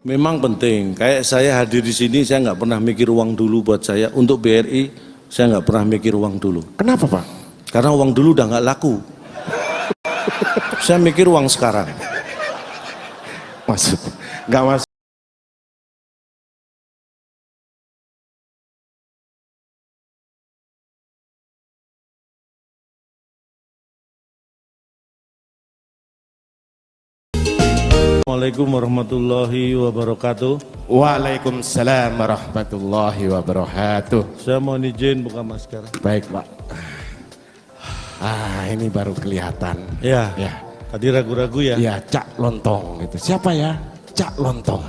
Memang penting. Kayak saya hadir di sini, saya nggak pernah mikir uang dulu buat saya. Untuk BRI, saya nggak pernah mikir uang dulu. Kenapa Pak? Karena uang dulu udah nggak laku. Saya mikir uang sekarang. Masuk. Nggak masuk. Assalamualaikum warahmatullahi wabarakatuh. Waalaikumsalam warahmatullahi wabarakatuh. Saya mohon izin buka masker. Baik Pak. Ini baru kelihatan. Ya, Ya. tadi ragu-ragu ya. Ya, Cak Lontong itu. Siapa ya? Cak Lontong.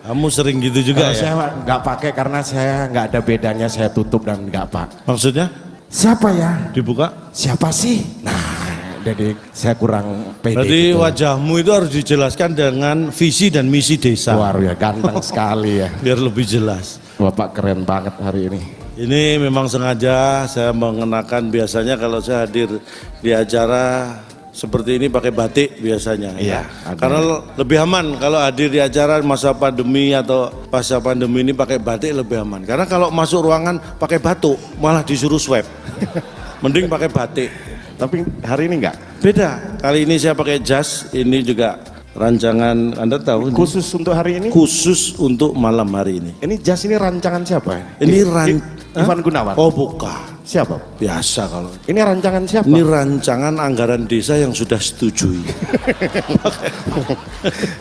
Kamu sering gitu juga ya? Saya nggak pakai karena saya nggak ada bedanya, saya tutup dan nggak pak. Maksudnya? Siapa ya? Dibuka? Siapa sih? Nah, jadi saya kurang pede. Berarti gitu. wajahmu itu harus dijelaskan dengan visi dan misi desa. Luar ya, ganteng sekali ya. Biar lebih jelas. Bapak keren banget hari ini. Ini memang sengaja saya mengenakan, biasanya kalau saya hadir di acara seperti ini pakai batik biasanya. Iya, Ya. Karena lebih aman kalau hadir di acara masa pandemi atau pasca pandemi ini pakai batik lebih aman. Karena kalau masuk ruangan pakai batuk malah disuruh swab. Mending pakai batik. Tapi hari ini enggak? Beda. Kali ini saya pakai jas, ini juga rancangan, Anda tahu? Khusus untuk hari ini? Khusus untuk malam hari ini. Ini jas ini rancangan siapa? Ini Ivan Gunawan? Oh bukan. Siapa? Biasa kalau. Ini rancangan siapa? Ini rancangan anggaran desa yang sudah setujui.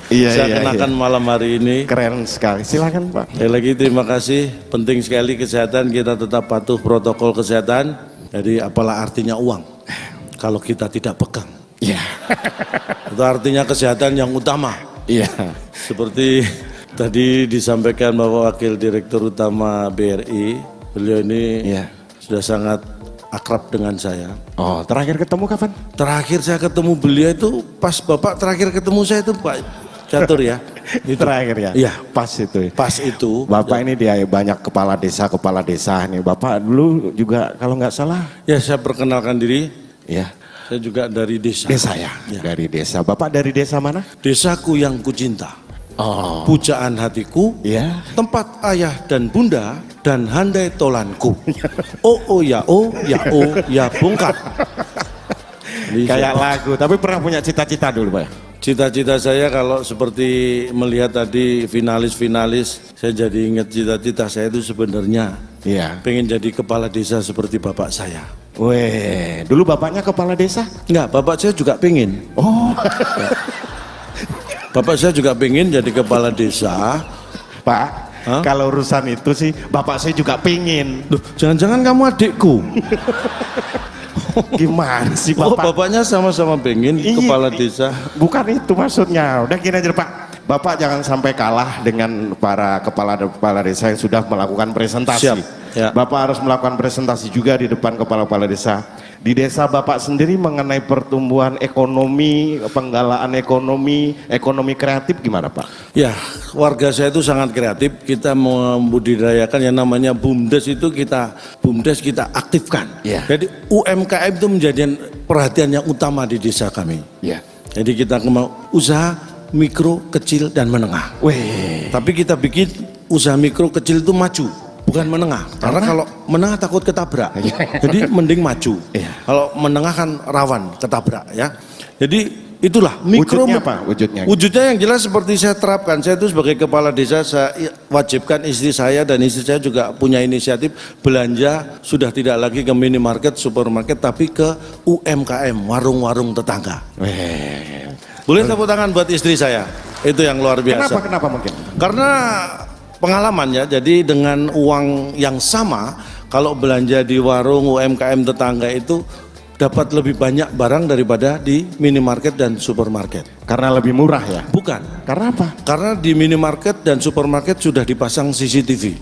Saya kenakan malam hari ini. Keren sekali. Silakan Pak. Sekali lagi terima kasih. Penting sekali kesehatan, kita tetap patuh protokol kesehatan. Jadi apalah artinya uang kalau kita tidak pegang. Iya. Itu artinya kesehatan yang utama. Iya. Seperti tadi disampaikan bahwa Wakil Direktur Utama BRI, beliau ini sudah sangat akrab dengan saya. Oh, terakhir ketemu kapan? Terakhir saya ketemu beliau itu pas Bapak terakhir ketemu saya itu Pak Catur ya. Itu terakhir ya? Iya. Pas itu. Pas itu. Bapak ini dia banyak kepala desa nih. Bapak dulu juga kalau nggak salah. Ya saya perkenalkan diri. Ya. Saya juga dari desa. Desa ya? Dari desa. Bapak dari desa mana? Desaku yang kucinta. Oh. Pujaan hatiku. Ya. Tempat ayah dan bunda dan handai tolanku. Oh ya ya bongkar. Kayak lagu. Tapi pernah punya cita-cita dulu Pak? Cita-cita saya kalau seperti melihat tadi finalis-finalis, saya jadi ingat cita-cita saya itu sebenarnya pengen jadi kepala desa seperti bapak saya. Weh, dulu bapaknya kepala desa? Enggak, bapak saya juga pengen. Oh. Ya. Bapak saya juga pengen jadi kepala desa. Pak, kalau urusan itu sih bapak saya juga pengen. Loh, jangan-jangan kamu adikku? Gimana sih Bapak? Oh, bapaknya sama-sama pengen kepala desa. Bukan itu maksudnya. Udah gini aja Pak. Bapak jangan sampai kalah dengan para kepala desa yang sudah melakukan presentasi. Siap. Ya. Bapak harus melakukan presentasi juga di depan kepala-kepala desa. Di desa Bapak sendiri mengenai pertumbuhan ekonomi, penggalaan ekonomi kreatif gimana Pak? Ya, warga saya itu sangat kreatif. Kita membudidayakan yang namanya BUMDes itu BUMDes kita aktifkan. Ya. Jadi UMKM itu menjadi perhatian yang utama di desa kami. Ya. Jadi kita mau usaha mikro, kecil dan menengah. Weh. Tapi kita bikin usaha mikro, kecil itu maju, bukan menengah. Karena kalau menengah takut ketabrak. Jadi mending maju. Kalau menengah kan rawan ketabrak ya. Jadi itulah mikro. Wujudnya apa? Wujudnya yang jelas seperti saya terapkan. Saya itu sebagai kepala desa, saya wajibkan istri saya dan istri saya juga punya inisiatif belanja sudah tidak lagi ke minimarket, supermarket, tapi ke UMKM, warung-warung tetangga. Boleh tepuk tangan buat istri saya. Itu yang luar biasa. Kenapa mungkin? Karena pengalamannya, jadi dengan uang yang sama, kalau belanja di warung UMKM tetangga itu dapat lebih banyak barang daripada di minimarket dan supermarket. Karena lebih murah ya? Bukan. Karena apa? Karena di minimarket dan supermarket sudah dipasang CCTV.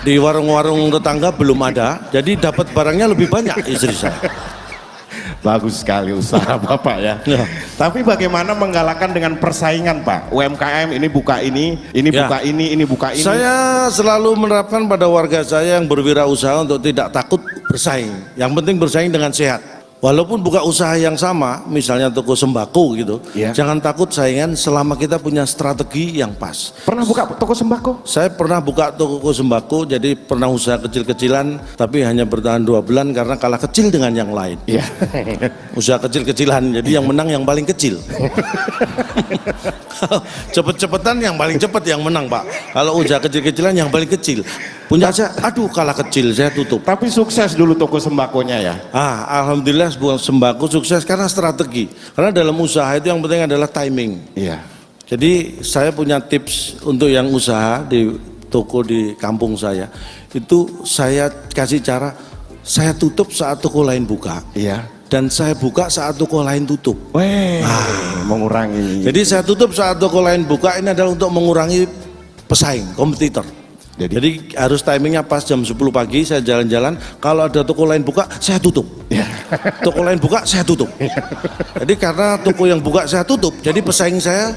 Di warung-warung tetangga belum ada, jadi dapat barangnya lebih banyak istri saya. Bagus sekali usaha Bapak ya. Tapi bagaimana menggalakkan dengan persaingan Pak? UMKM ini buka ini buka ini buka ini. Saya selalu menerapkan pada warga saya yang berwirausaha untuk tidak takut bersaing. Yang penting bersaing dengan sehat. Walaupun buka usaha yang sama, misalnya toko sembako gitu, Iya. jangan takut saingan selama kita punya strategi yang pas. Pernah buka toko sembako? Saya pernah buka toko sembako, jadi pernah usaha kecil-kecilan, tapi hanya bertahan 2 bulan karena kalah kecil dengan yang lain. Iya. Usaha kecil-kecilan, jadi yang menang yang paling kecil. Cepet-cepetan yang paling cepet yang menang, Pak. Kalau usaha kecil-kecilan yang paling kecil. Punya saya, aduh kalah kecil, saya tutup. Tapi sukses dulu toko sembakonya ya. Alhamdulillah sebuah sembako sukses karena strategi. Karena dalam usaha itu yang penting adalah timing. Iya. Jadi saya punya tips untuk yang usaha di toko di kampung saya. Itu saya kasih cara, saya tutup saat toko lain buka. Iya. Dan saya buka saat toko lain tutup. Weh, mengurangi. Jadi saya tutup saat toko lain buka, ini adalah untuk mengurangi pesaing, kompetitor. Jadi harus timingnya pas jam 10 pagi saya jalan-jalan, kalau ada toko lain buka saya tutup. Toko lain buka saya tutup. Jadi karena toko yang buka saya tutup, jadi pesaing saya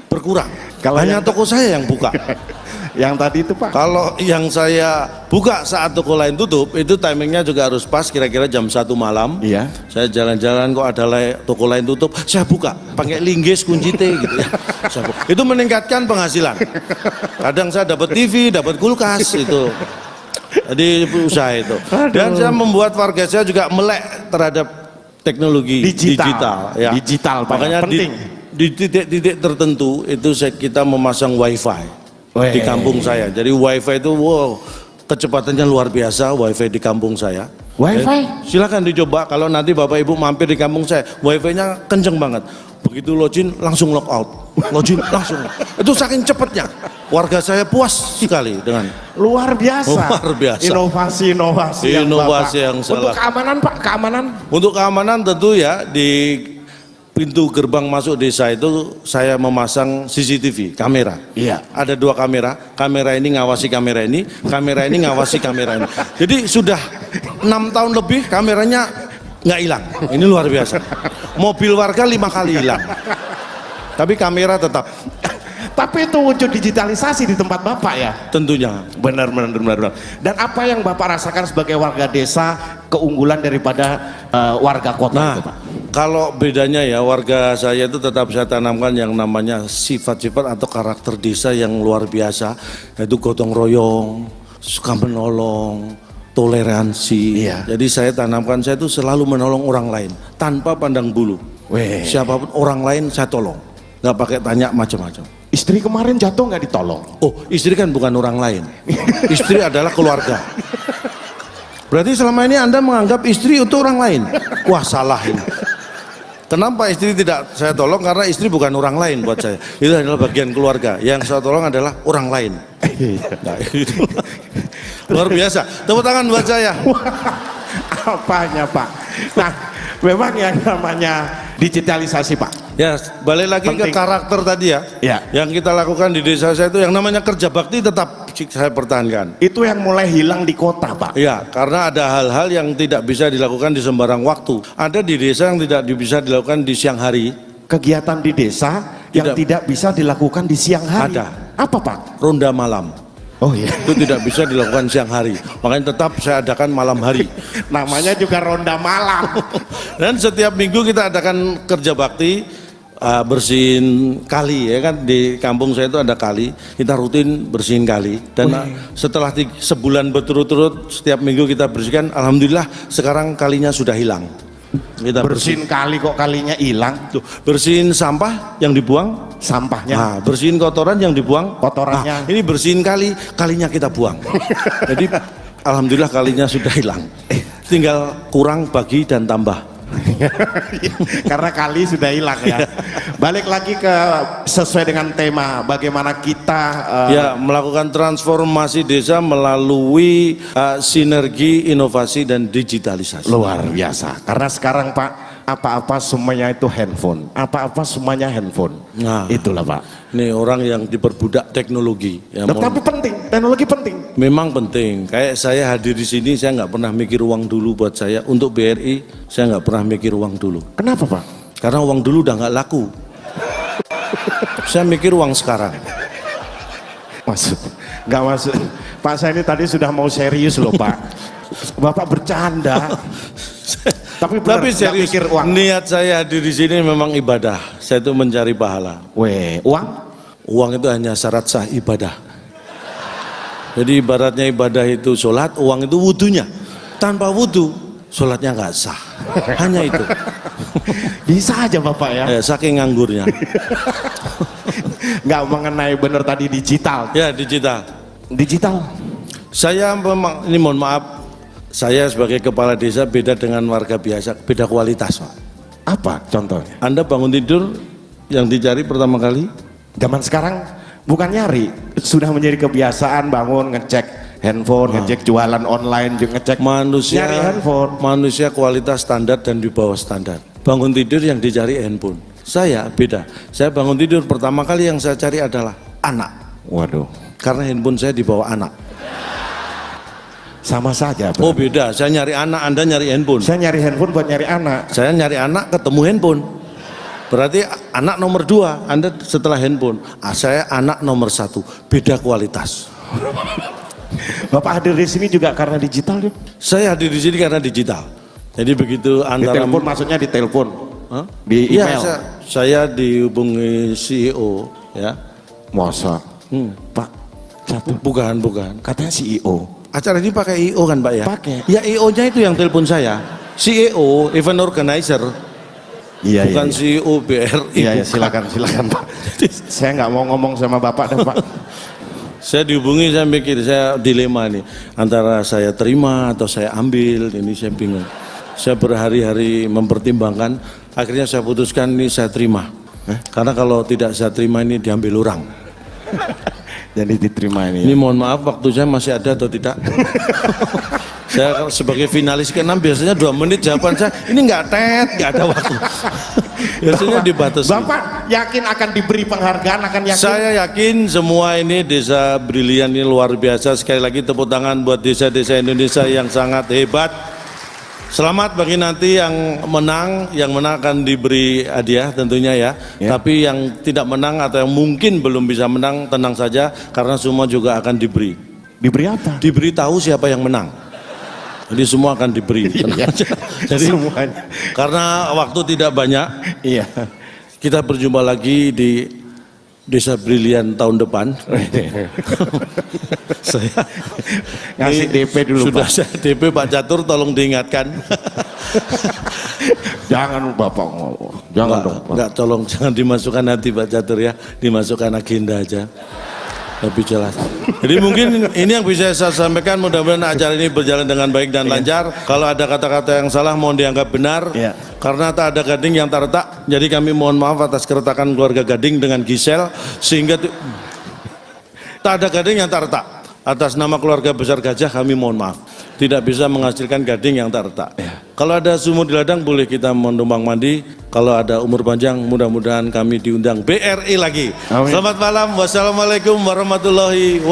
berkurang. Hanya toko saya yang buka. Yang tadi itu Pak. Kalau yang saya buka saat toko lain tutup, itu timingnya juga harus pas, kira-kira jam 1 malam. Iya. Saya jalan-jalan kok ada toko lain tutup, saya buka, pakai linggis kunci T gitu ya. Itu meningkatkan penghasilan. Kadang saya dapat TV, dapat kulkas itu. Jadi usaha itu. Dan saya membuat warga saya juga melek terhadap teknologi digital. Ya. Digital, Pak. Makanya Penting. di titik-titik tertentu itu kita memasang wifi. Di kampung saya. Jadi wifi itu wow, kecepatannya luar biasa wifi di kampung saya. Wifi? Silakan dicoba kalau nanti Bapak Ibu mampir di kampung saya, wifi-nya kenceng banget. Begitu login langsung log out. Login langsung. Itu saking cepatnya. Warga saya puas sekali dengan luar biasa. Luar biasa. Inovasi yang salah. Untuk keamanan Pak, keamanan? Untuk keamanan tentu ya di pintu gerbang masuk desa itu saya memasang CCTV, kamera. Iya. Ada 2 kamera, kamera ini ngawasi kamera ini ngawasi kamera ini. Jadi sudah 6 tahun lebih kameranya nggak hilang. Ini luar biasa. Mobil warga 5 kali hilang. Tapi kamera tetap. Tapi itu wujud digitalisasi di tempat Bapak ya? Tentunya. Benar. Dan apa yang Bapak rasakan sebagai warga desa keunggulan daripada warga kota itu Pak? Kalau bedanya ya, warga saya itu tetap saya tanamkan yang namanya sifat-sifat atau karakter desa yang luar biasa, yaitu gotong royong, suka menolong, toleransi. Iya. Jadi saya tanamkan, saya itu selalu menolong orang lain tanpa pandang bulu. Siapapun orang lain saya tolong, nggak pakai tanya macam-macam. Istri kemarin jatuh nggak ditolong? Oh, istri kan bukan orang lain. Istri adalah keluarga. Berarti selama ini Anda menganggap istri itu orang lain. Wah, salah ini. Kenapa istri tidak saya tolong? Karena istri bukan orang lain buat saya. Itu adalah bagian keluarga. Yang saya tolong adalah orang lain. Nah, itu. Luar biasa. Tepuk tangan buat saya. Apanya Pak? Nah, memang yang namanya digitalisasi Pak. Ya, balik lagi ke karakter tadi ya. Ya. Yang kita lakukan di desa saya itu yang namanya kerja bakti tetap saya pertahankan. Itu yang mulai hilang di kota Pak. Ya, karena ada hal-hal yang tidak bisa dilakukan di sembarang waktu. Ada di desa yang tidak bisa dilakukan di siang hari. Kegiatan di desa yang tidak bisa dilakukan di siang hari. Ada. Apa Pak? Ronda malam. Oh iya. Itu tidak bisa dilakukan siang hari. Makanya tetap saya adakan malam hari. Namanya juga ronda malam. Dan setiap minggu kita adakan kerja bakti, bersihin kali ya kan, di kampung saya itu ada kali, kita rutin bersihin kali. Dan setelah sebulan berturut-turut setiap minggu kita bersihkan, alhamdulillah sekarang kalinya sudah hilang. Kita bersihin kali kok kalinya hilang. Tuh, bersihin sampah yang dibuang, sampahnya. Nah, bersihin kotoran yang dibuang, kotorannya. Nah, ini bersihin kalinya kita buang. Jadi alhamdulillah kalinya sudah hilang. Tinggal kurang, bagi dan tambah. Karena kali sudah hilang ya. Balik lagi ke sesuai dengan tema bagaimana kita ya melakukan transformasi desa melalui sinergi inovasi dan digitalisasi. Luar biasa. Karena sekarang Pak apa-apa semuanya itu handphone. Apa-apa semuanya handphone. Nah, itulah Pak. Ini orang yang diperbudak teknologi. Ya, tapi penting, teknologi penting. Memang penting. Kayak saya hadir di sini, saya nggak pernah mikir uang dulu buat saya. Untuk BRI, saya nggak pernah mikir uang dulu. Kenapa Pak? Karena uang dulu udah nggak laku. Saya mikir uang sekarang. Maksud? Nggak masuk. Pak saya ini tadi sudah mau serius loh Pak. Bapak bercanda. Tapi benar, nggak serius, mikir uang. niat saya hadir di sini memang ibadah. Saya itu mencari pahala. Uang? Uang itu hanya syarat sah ibadah. Jadi ibaratnya ibadah itu sholat, uang itu wudunya. Tanpa wudu, sholatnya nggak sah. Hanya itu. Bisa aja Bapak ya. Saking nganggurnya. Nggak mengenai bener tadi digital. Ya, digital. Digital. Saya memang, ini mohon maaf, saya sebagai kepala desa beda dengan warga biasa, beda kualitas, Pak. Apa contohnya? Anda bangun tidur, yang dicari pertama kali? Zaman sekarang bukan nyari, sudah menjadi kebiasaan bangun ngecek handphone, ngecek jualan online, ngecek Manusia, nyari handphone. manusia kualitas standar dan di bawah standar. Bangun tidur yang dicari handphone. Saya beda. Saya bangun tidur pertama kali yang saya cari adalah anak. Waduh, Karena handphone saya dibawa anak. sama saja. Oh beda, saya nyari anak, Anda nyari handphone. Saya nyari handphone buat nyari anak. Saya nyari anak ketemu handphone. Berarti anak nomor 2, Anda setelah handphone. Saya anak nomor 1, beda kualitas. Bapak hadir di sini juga karena digital ya? Saya hadir di sini karena digital. Jadi begitu Di antara telepon maksudnya di telepon, Hah? di Iya, email. saya dihubungi CEO ya. Masa? Pak, satu. Bukan. Katanya CEO. Acara ini pakai IO kan, Pak ya? Pakai. Ya IO-nya itu yang telepon saya. CEO, event organizer. Iya, Bukan iya. CEO BRI. Iya, iya, bukan. silakan Pak. Saya nggak mau ngomong sama Bapak dan Pak. Saya dihubungi, saya mikir, saya dilema nih. Antara saya terima atau saya ambil, ini saya bingung. Saya berhari-hari mempertimbangkan, akhirnya saya putuskan ini saya terima. Karena kalau tidak saya terima ini diambil orang. Jadi diterima ini. Ini mohon maaf, waktu saya masih ada atau tidak? Saya sebagai finalis ke-6 biasanya 2 menit jawaban saya, ini nggak ada waktu. Biasanya dibatasi. Bapak yakin akan diberi penghargaan, akan yakin? Saya yakin semua ini desa brilian ini luar biasa. Sekali lagi tepuk tangan buat desa-desa Indonesia yang sangat hebat. Selamat bagi nanti yang menang akan diberi hadiah tentunya ya. Tapi yang tidak menang atau yang mungkin belum bisa menang, tenang saja karena semua juga akan diberi. Diberi apa? Diberi tahu siapa yang menang. Jadi semua akan diberi. Tenang aja. Jadi Semuanya. karena waktu tidak banyak, Iya. kita berjumpa lagi di Desa Brilian tahun depan. Saya Ngasih ini DP dulu sudah Pak. saya DP Pak Catur, tolong diingatkan. Jangan Bapak ngomong. Jangan dong Pak. Enggak, tolong jangan dimasukkan nanti Pak Catur ya, dimasukkan agenda aja. Lebih jelas. Jadi mungkin ini yang bisa saya sampaikan, mudah-mudahan acara ini berjalan dengan baik dan lancar. Kalau ada kata-kata yang salah mohon dianggap benar. Iya. Karena tak ada gading yang tak retak. Jadi kami mohon maaf atas keretakan keluarga Gading dengan Gisel sehingga tak ada gading yang tak retak. Atas nama keluarga besar Gajah kami mohon maaf. Tidak bisa menghasilkan gading yang tak retak. Kalau ada sumur di ladang boleh kita menumpang mandi. Kalau ada umur panjang mudah-mudahan kami diundang BRI lagi. Amin. Selamat malam. Wassalamualaikum warahmatullahi wabarakatuh.